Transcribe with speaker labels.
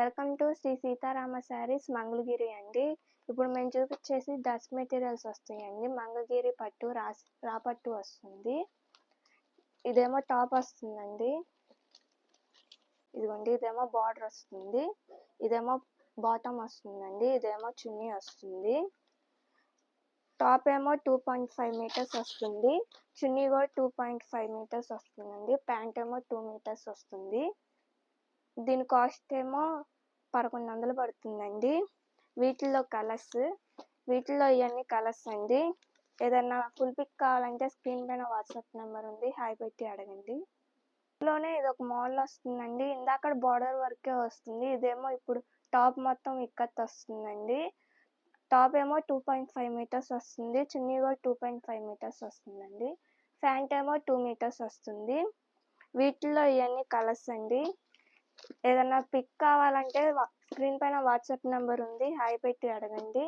Speaker 1: Welcome to Shri Sitarama saris Mangalagiri అండి. ఇప్పుడు మేము చూపించేసి డ్రెస్ మెటీరియల్స్ వస్తాయండి. మంగళగిరి పట్టు రా పట్టు వస్తుంది. ఇదేమో టాప్ వస్తుందండి. ఇదిగోండి, ఇదేమో బార్డర్ వస్తుంది. ఇదేమో బాటమ్ వస్తుందండి. ఇదేమో చున్నీ వస్తుంది. టాప్ ఏమో 2.5 మీటర్స్ వస్తుంది. చున్నీ కూడా 2.5 మీటర్స్ వస్తుందండి. ప్యాంట్ ఏమో 2 మీటర్స్ వస్తుంది. దీని కాస్ట్ ఏమో 1100 పడుతుందండి. వీటిల్లో ఇవన్నీ కలర్స్ అండి. ఏదన్నా ఫుల్ పిక్ కావాలంటే స్క్రీన్ పైన వాట్సాప్ నెంబర్ ఉంది, హాయ్ పెట్టి అడగండి. ఇందులోనే ఇది ఒక మోడల్ వస్తుందండి. ఇందాక బార్డర్ వర్కే వస్తుంది. ఇదేమో ఇప్పుడు టాప్ మొత్తం ఇక్కత్ వస్తుందండి. టాప్ ఏమో 2.5 మీటర్స్ వస్తుంది. చున్నీ కూడా 2.5 మీటర్స్ వస్తుందండి. ప్యాంట్ ఏమో 2 మీటర్స్ వస్తుంది. వీటిల్లో ఇవన్నీ కలర్స్ అండి. ఏదన్నా పిక్ కావాలంటే స్క్రీన్ పైన వాట్సాప్ నెంబర్ ఉంది, హాయ్ పెట్టి అడగండి.